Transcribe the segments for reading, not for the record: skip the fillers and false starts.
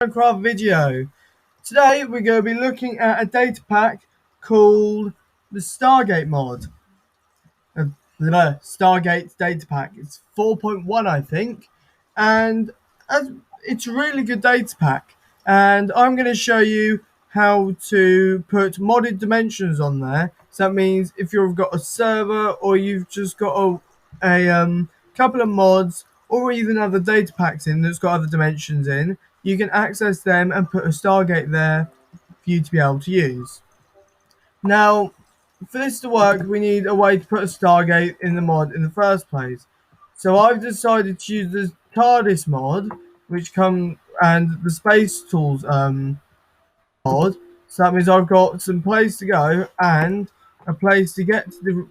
Minecraft video. Today we're going to be looking at a data pack called the Stargate mod. The Stargate data pack. It's 4.1 I think, and it's a really good data pack. And I'm going to show you how to put modded dimensions on there. So that means if you've got a server or you've just got a couple of mods or even other data packs in that's got other dimensions in, you can access them and put a Stargate there for you to be able to use. Now, for this to work, we need a way to put a Stargate in the mod in the first place. So I've decided to use the Tardis mod, which and the Space Tools mod. So that means I've got some place to go and a place to get to the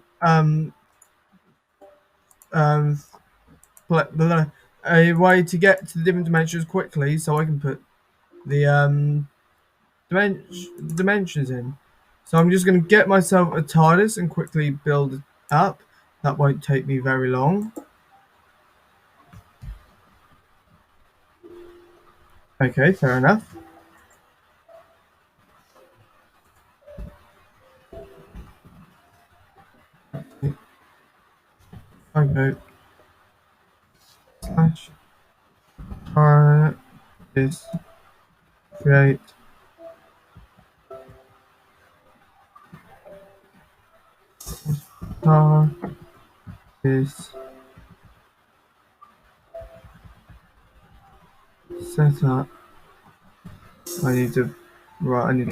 a way to get to the different dimensions quickly, so I can put the dimensions in. So I'm just going to get myself a TARDIS and quickly build it up. That won't take me very long. Okay, fair enough. Okay. Slash TARDIS create TARDIS setup. I need to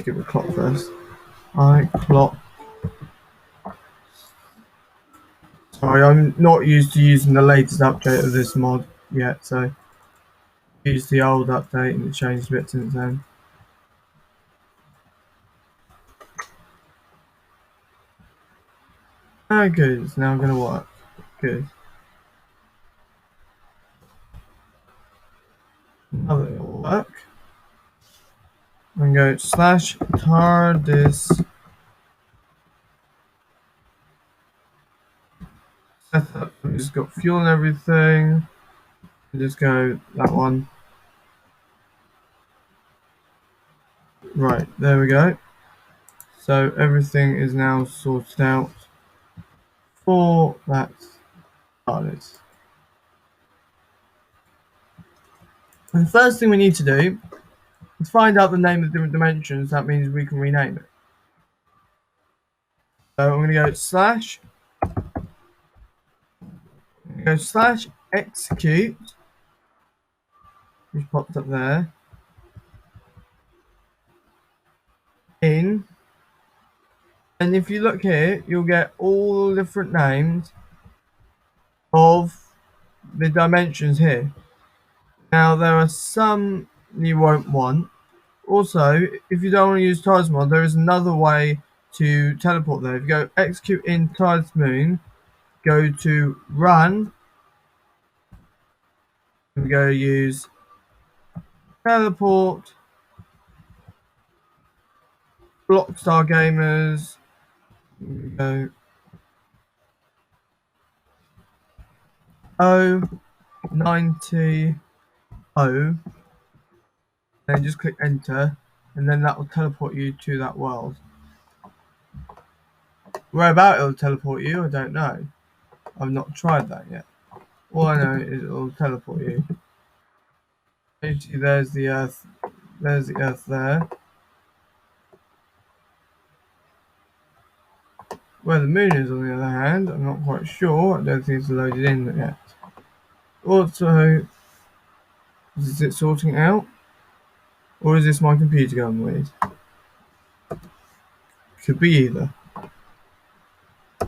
give a clock first. Clock. Sorry, I'm not used to using the latest update of this mod yet, so I used the old update and it changed a bit since then. Oh, good, it's now going to work. Good. Now that it'll work. I'm going to go slash TARDIS setup. It's got fuel and everything. Just go that one. Right, there we go. So everything is now sorted out for that TARDIS. And the first thing we need to do is find out the name of the different dimensions. That means we can rename it. So I'm going to go slash execute, which popped up there, in, and if you look here, you'll get all the different names of the dimensions here. Now there are some you won't want. Also, if you don't want to use TARDIS mod, there is another way to teleport there. If you go execute in TARDIS moon, go to run, and we go use teleport block star gamers. Go 090 and then just click enter, and then that will teleport you to that world. Where about it'll teleport you, I don't know. I've not tried that yet. All I know is it'll teleport you. Basically, there's the Earth. There's the Earth there. Where the moon is, on the other hand, I'm not quite sure. I don't think it's loaded in yet. Also, is it sorting out? Or is this my computer going weird? Could be either.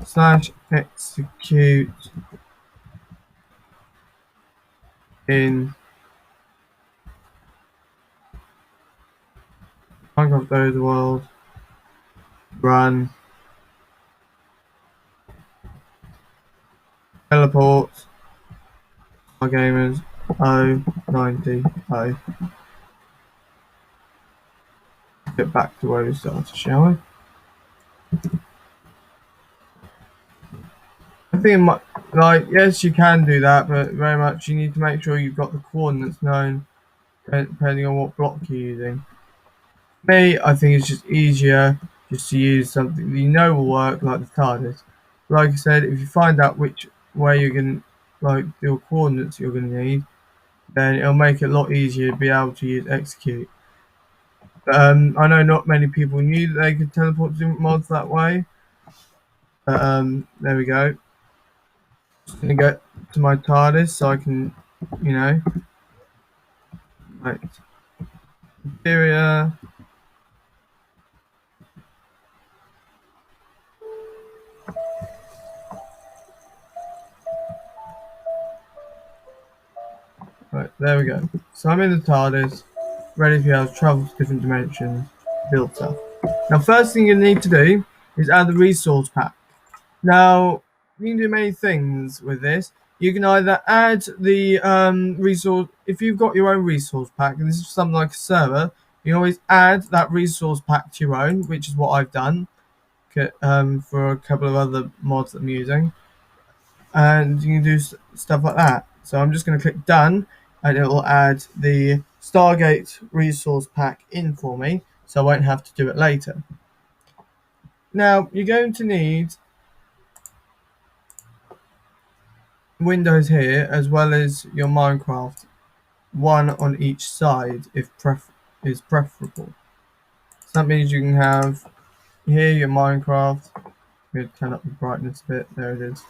Slash execute in Minecraft over the world. Run. Teleport. Our gamers 090. Get back to where we started, shall we? I think it might, yes, you can do that, but very much you need to make sure you've got the coordinates known depending on what block you're using. Me, I think it's just easier just to use something that you know will work, like the TARDIS. Like I said, if you find out which way you're going to, like, the coordinates you're going to need, then it'll make it a lot easier to be able to use execute. I know not many people knew that they could teleport to different mods that way. There we go. Just gonna go to my TARDIS so I can, you know, like interior. Right, there we go. So I'm in the TARDIS, ready to be able to travel to different dimensions, build stuff. Now, first thing you need to do is add the resource pack. Now, you can do many things with this. You can either add the resource, if you've got your own resource pack, and this is something like a server, you can always add that resource pack to your own, which is what I've done for a couple of other mods that I'm using. And you can do stuff like that. So I'm just going to click done, and it will add the Stargate resource pack in for me, so I won't have to do it later. Now, you're going to need Windows here, as well as your Minecraft, one on each side if is preferable. So that means you can have here your Minecraft. I'm going to turn up the brightness a bit. There it is.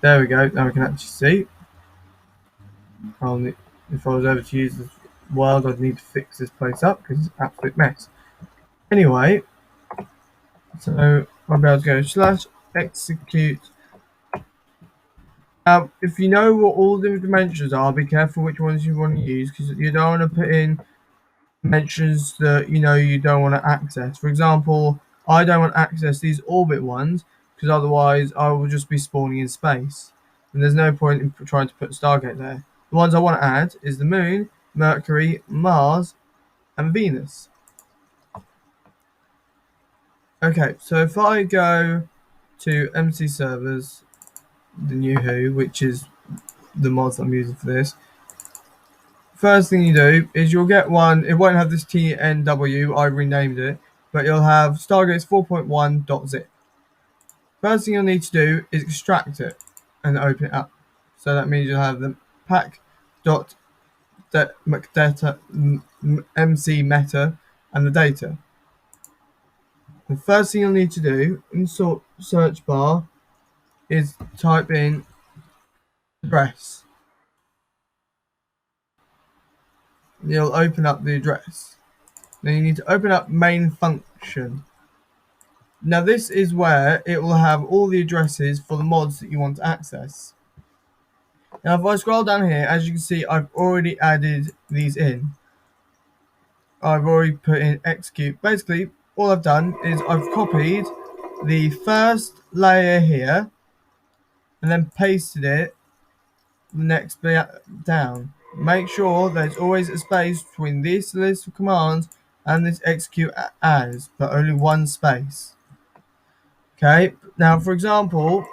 There we go. Now we can actually see. If I was ever to use this world, I'd need to fix this place up because it's an absolute mess. Anyway, so I'll be able to go /execute. If you know what all the dimensions are, be careful which ones you want to use, because you don't want to put in dimensions that you know you don't want to access. For example, I don't want to access these orbit ones because otherwise I will just be spawning in space, and there's no point in trying to put Stargate there. The ones I want to add is the Moon, Mercury, Mars, and Venus. Okay, so if I go to MC servers, the new Who, which is the mods I'm using for this, first thing you do is you'll get one. It won't have this TNW, I renamed it, but you'll have Stargates 4.1.zip. First thing you'll need to do is extract it and open it up. So that means you'll have the pack.data MC meta and the data. The first thing you'll need to do in the search bar is type in address. You'll open up the address. Then you need to open up main function. Now this is where it will have all the addresses for the mods that you want to access. Now if I scroll down here, as you can see, I've already added these in. I've already put in execute. Basically, all I've done is I've copied the first layer here and then pasted it the next bit down. Make sure there's always a space between this list of commands and this execute as, but only one space. Okay, now for example,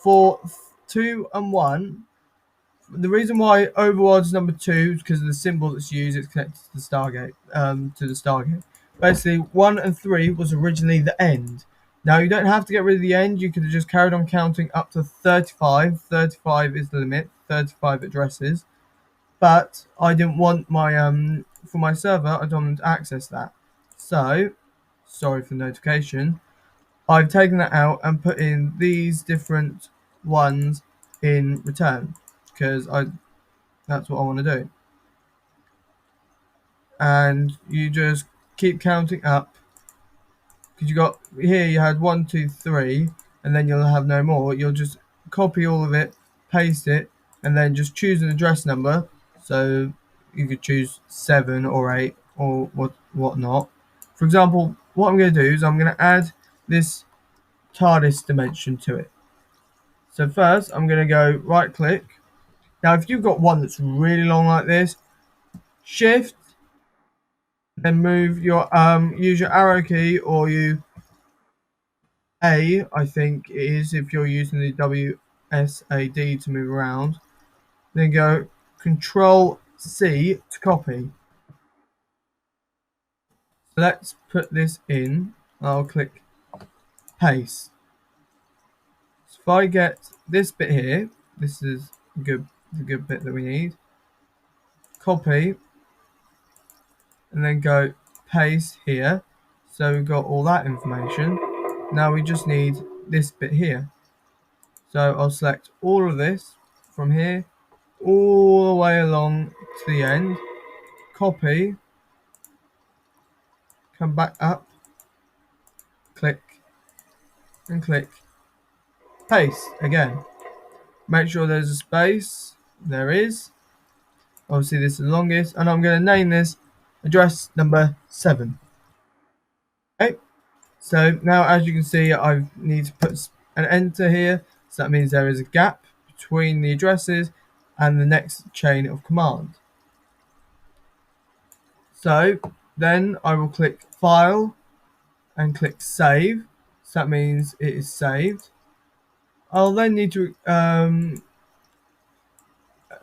for 2 and 1, the reason why overworld is number 2 is because of the symbol that's used. It's connected to the Stargate. Basically, 1 and 3 was originally the end. Now you don't have to get rid of the end. You could have just carried on counting up to 35. 35 is the limit. 35 addresses. But I didn't want my for my server. I don't want to access that. So, sorry for the notification. I've taken that out and put in these different ones in return because that's what I want to do. And you just keep counting up because you got here you had 1, 2, 3, and then you'll have no more. You'll just copy all of it, paste it, and then just choose an address number. So you could choose 7 or 8 or whatnot. For example, what I'm going to do is I'm going to add this Tardis Dimension to it. So first I'm going to go right click. Now if you've got one that's really long like this, shift, then move your use your arrow key, or you I think it is if you're using the SAD to move around. Then go Control C to copy. Let's put this in. I'll click paste. So if I get this bit here, this is the good bit that we need. Copy, and then go paste here. So we've got all that information. Now we just need this bit here. So I'll select all of this from here all the way along to the end. Copy, come back up, click, and click paste again. Make sure there's a space. There is. Obviously this is the longest, and I'm going to name this address number 7. Okay, so now as you can see, I need to put an enter here, so that means there is a gap between the addresses and the next chain of command. So then I will click File and click Save, so that means it is saved. I'll then need to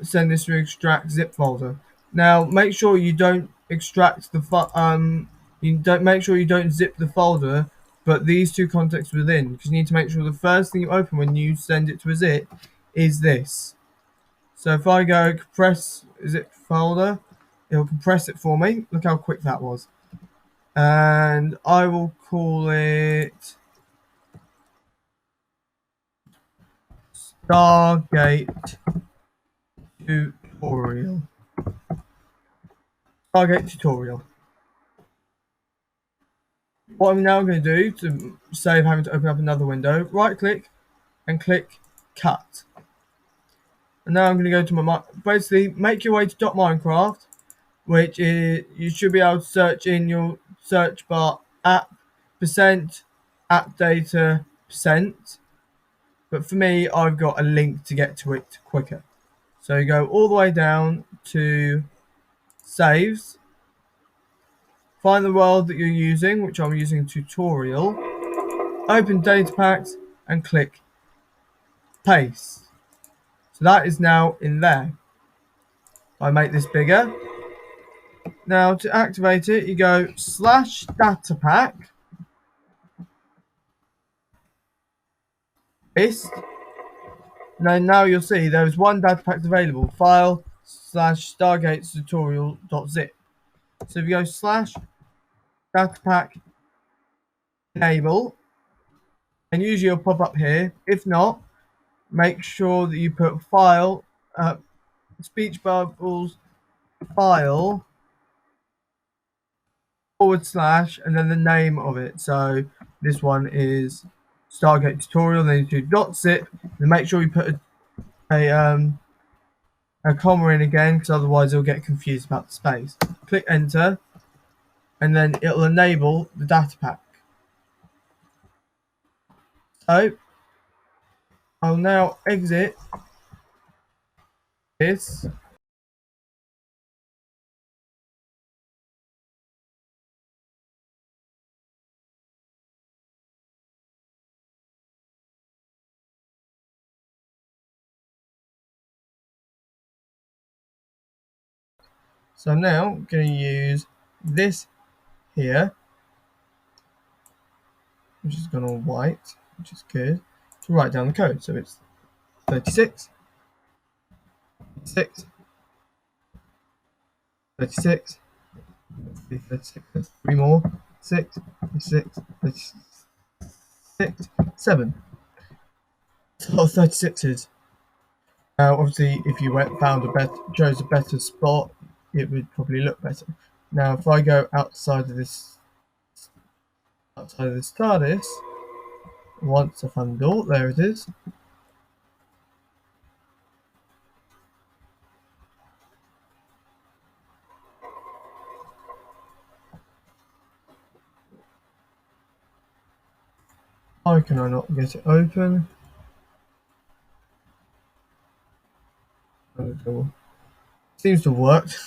send this to extract zip folder. Now make sure you don't extract the make sure you don't zip the folder, but these two contexts within, because you need to make sure the first thing you open when you send it to a zip is this. So if I go compress zip folder, it'll compress it for me. Look how quick that was. And I will call it Stargate Tutorial. Stargate Tutorial. What I'm now going to do to save having to open up another window, right click and click cut. And now I'm going to go to my, basically make your way to .minecraft, which is, you should be able to search in your search bar app %, app data %. But for me, I've got a link to get to it quicker. So you go all the way down to saves. Find the world that you're using, which I'm using tutorial. Open Datapacks and click paste. So that is now in there. I make this bigger. Now to activate it, you go /Datapack. Paste. And now you'll see there is one Datapack available. File /Stargates tutorial.zip. So if you go /Datapack enable, and usually it'll pop up here. If not, make sure that you put file speech bubbles file / and then the name of it. So this one is Stargate tutorial. Then you do .zip. And make sure you put a comma in again, because otherwise it'll get confused about the space. Click enter, and then it'll enable the data pack. So I'll now exit this. So I'm now going to use this here, which has gone all white, which is good, to write down the code. So it's 36, 6, 36, 36, 3 more, 6, 36, 36, 7. So 36s. Now, obviously, if you chose a better spot, it would probably look better. Now, if I go outside of this Tardis, once I find the door, there it is. Why can I not get it open? Seems to have worked.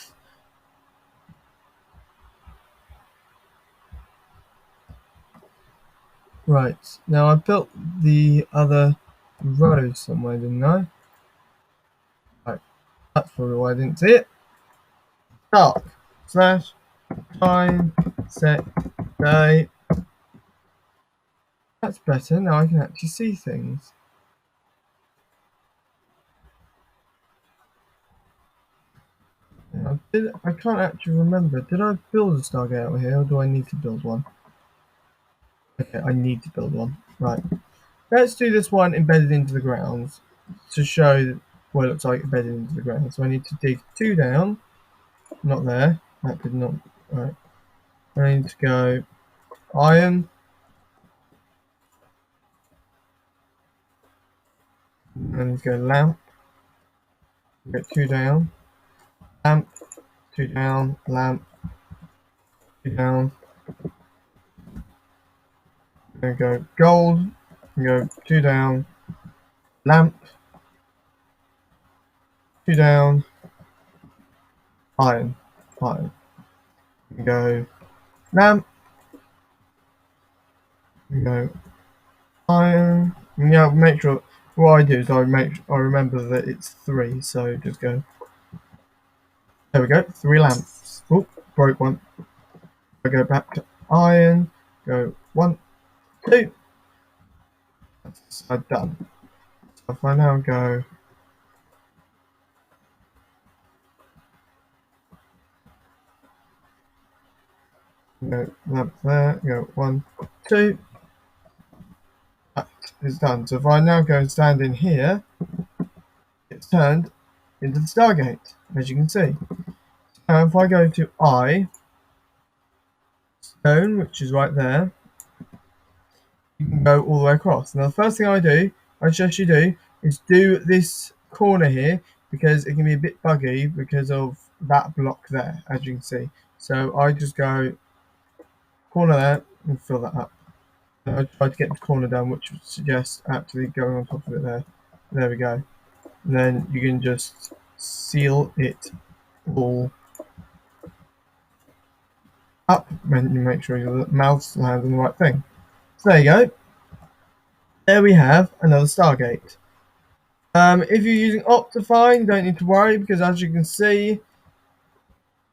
Right, now I built the other row somewhere, didn't I? Right, that's probably why I didn't see it. Dark slash time set day. That's better. Now I can actually see things. I can't actually remember. Did I build a Stargate out here, or do I need to build one? Okay, I need to build one. Right. Let's do this one embedded into the ground to show what it looks like embedded into the ground. So I need to dig 2 down. Not there. That did not. Right. I need to go iron. I need to go lamp. Get 2 down. Lamp. 2 down. Lamp. 2 down. Then go gold. Go 2 down. Lamp. 2 down. Iron. Iron. Go lamp. Go iron. Yeah, make sure. What I do is I remember that it's 3. So just go. There we go. 3 lamps. Oh, broke one. I go back to iron. Go 1, 2. That's done. So if I now go lamp there. Go 1, 2. That is done. So if I now go and stand in here, it's turned into the Stargate, as you can see. Now if I go to I, stone, which is right there, you can go all the way across. Now the first thing I suggest you do, is do this corner here, because it can be a bit buggy because of that block there, as you can see. So I just go corner there and fill that up. I tried to get the corner down, which would suggest actually going on top of it there. There we go. And then you can just seal it all up when you make sure your mouse lands on the right thing. So there you go. There we have another Stargate. If you're using Optifine, you don't need to worry, because as you can see,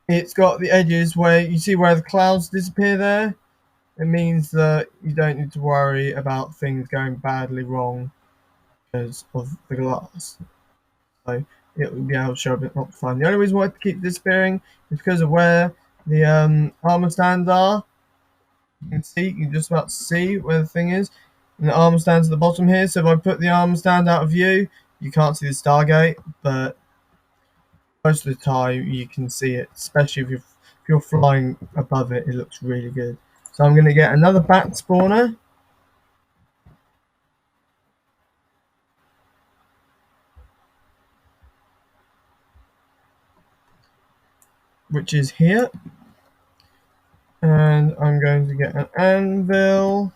it's got the edges where you see where the clouds disappear there. It means that you don't need to worry about things going badly wrong because of the glass. So it will be able to show a bit more fun. The only reason why it keeps disappearing is because of where the armor stands are. You can see, you can just about see where the thing is. And the armor stands at the bottom here. So if I put the armor stand out of view, you can't see the Stargate, but most of the time you can see it, especially if you're flying above it. It looks really good. So I'm going to get another bat spawner. Which is here. And I'm going to get an anvil.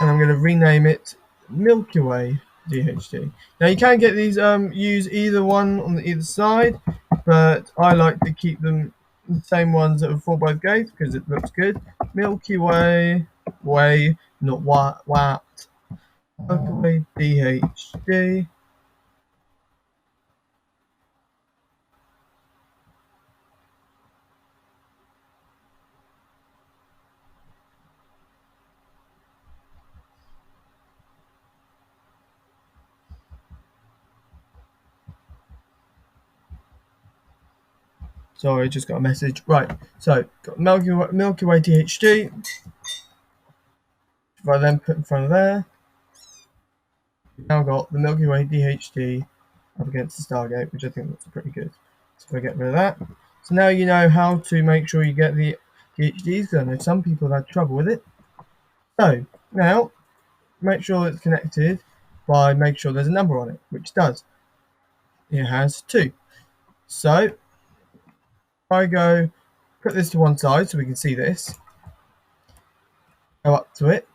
And I'm going to rename it Milky Way DHD. Now you can get these, use either one on either side, but I like to keep them the same ones that are for both gates because it looks good. Milky Way, not what. Milky Way DHD. Sorry, just got a message. Right, so got Milky Way DHD. If I then put in front of there, we've now got the Milky Way DHD up against the Stargate, which I think looks pretty good. So if I get rid of that. So now you know how to make sure you get the DHDs, because I know some people have had trouble with it. So now make sure it's connected by making sure there's a number on it, which does. It has 2. So I go put this to one side so we can see this. Go up to it.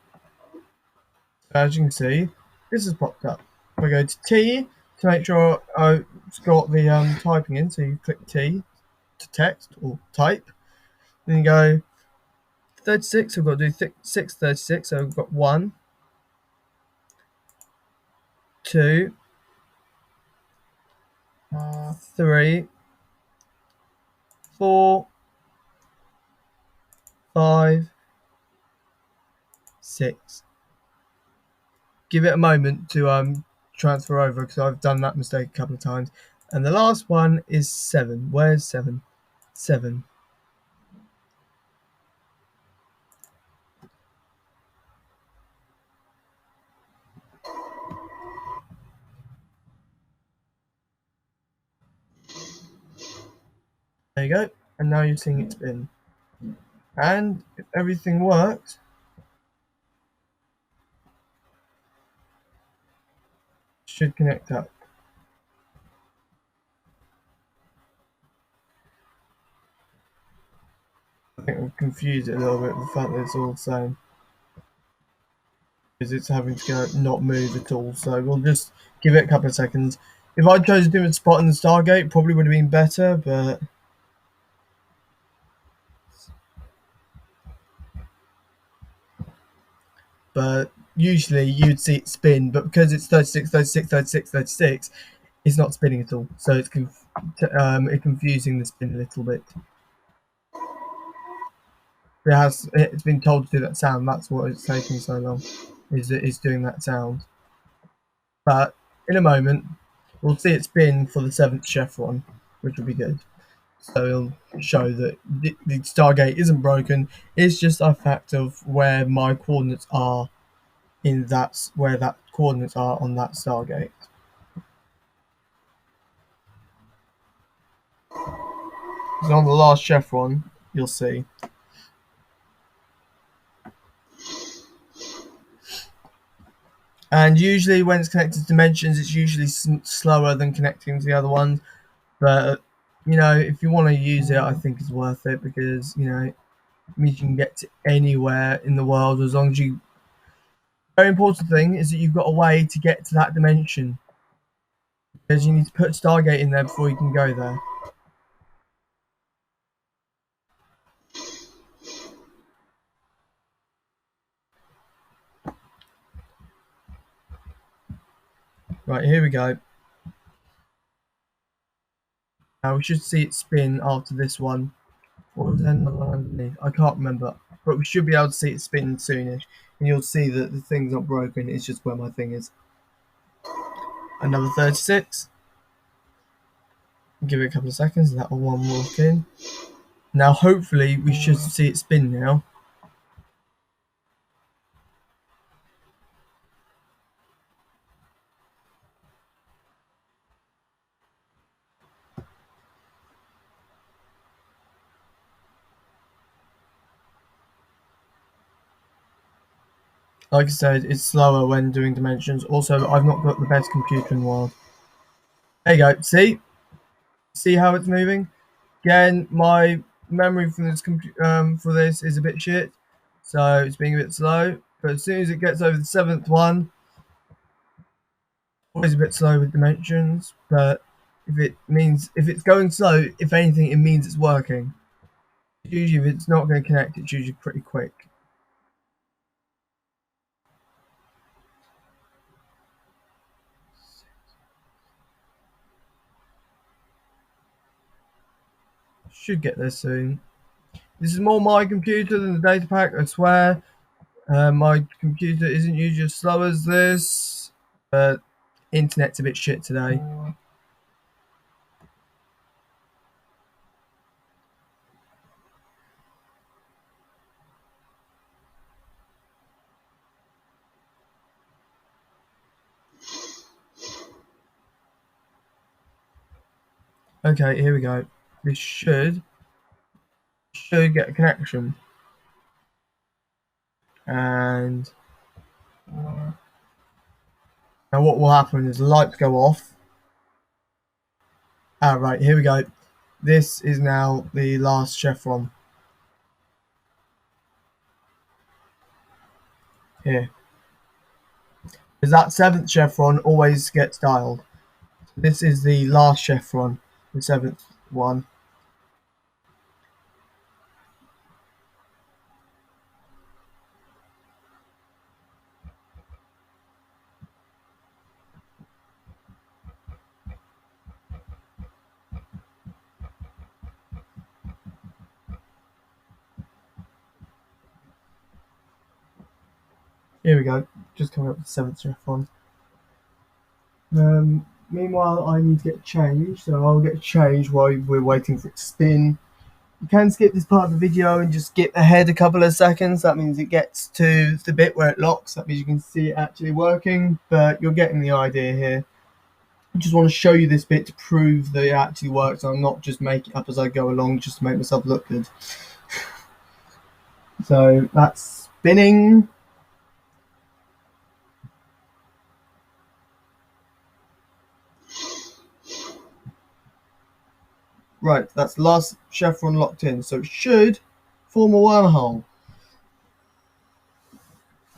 As you can see, this has popped up. I go to T to make sure I've got the typing in. So you click T to text or type. Then you go 36. I've got to do 636. So I've got 1, 2, 3, 4, 5, 6. Give it a moment to transfer over because I've done that mistake a couple of times. And the last one is 7. Where's 7? 7. There you go. And now you're seeing it spin. And if everything works, it should connect up. I think I'm confused it a little bit with the fact that it's all the same. Because it's having to go not move at all. So we'll just give it a couple of seconds. If I chose a different spot in the Stargate, probably would have been better, but usually you'd see it spin, but because it's 36, 36, 36, 36, it's not spinning at all. So it's confusing the spin a little bit. It's been told to do that sound. That's what it's taking so long. Is doing that sound. But in a moment, we'll see it spin for the 7th chevron, which will be good. So it'll show that the Stargate isn't broken. It's just a fact of where my coordinates are where that coordinates are on that Stargate. So on the last chevron, you'll see. And usually when it's connected to dimensions, it's usually slower than connecting to the other ones. But, if you want to use it, I think it's worth it because, it means you can get to anywhere in the world as long as you... Very important thing is that you've got a way to get to that dimension. Because you need to put Stargate in there before you can go there. Right, here we go. Now we should see it spin after this one. What was that? I can't remember. But we should be able to see it spin soonish. And you'll see that the thing's not broken, it's just where my thing is. Another 36. Give it a couple of seconds and that will one walk in. Now hopefully we should see it spin now. Like I said, it's slower when doing dimensions. Also, I've not got the best computer in the world. There you go. See how it's moving? Again, my memory from this for this is a bit shit, so it's being a bit slow. But as soon as it gets over the 7th one, always a bit slow with dimensions. But if it's going slow, if anything, it means it's working. Usually, if it's not going to connect, it's usually pretty quick. Should get there soon. This is more my computer than the Datapack, I swear. My computer isn't usually as slow as this, but internet's a bit shit today. Okay, here we go. This should get a connection. And now what will happen is the lights go off. Right, here we go. This is now the last chevron. Here. Because that 7th chevron always gets dialed. This is the last chevron, the 7th one. Here we go. Just coming up with the 7th chevron. Meanwhile, I need to get changed, so I'll get changed while we're waiting for it to spin. You can skip this part of the video and just skip ahead a couple of seconds. That means it gets to the bit where it locks. That means you can see it actually working, but you're getting the idea here. I just want to show you this bit to prove that it actually works. I'm not just making it up as I go along just to make myself look good. So that's spinning. Right, that's the last chevron locked in, so it should form a wormhole.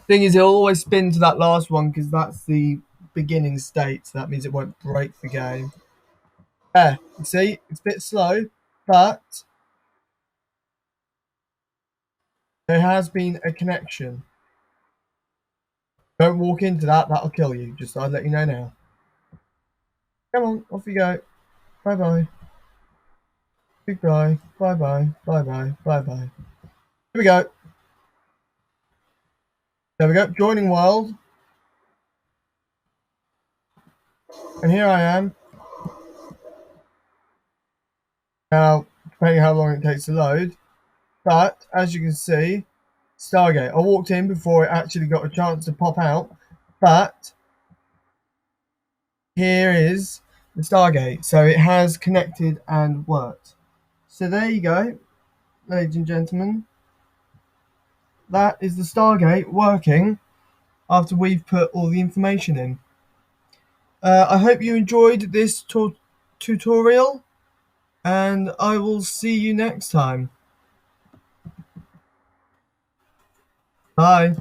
Thing is, it'll always spin to that last one because that's the beginning state, so that means it won't break the game. Yeah, you see, it's a bit slow, but there has been a connection. Don't walk into that, that'll kill you. Just I'd let you know now. Come on, off you go. Bye bye. Goodbye. Bye bye. Bye bye. Bye bye. Here we go. There we go. Joining world. And here I am. Now, depending how long it takes to load. But, as you can see, Stargate. I walked in before it actually got a chance to pop out. But, here is the Stargate. So it has connected and worked. So there you go, ladies and gentlemen. That is the Stargate working after we've put all the information in. I hope you enjoyed this tutorial, and I will see you next time. Bye.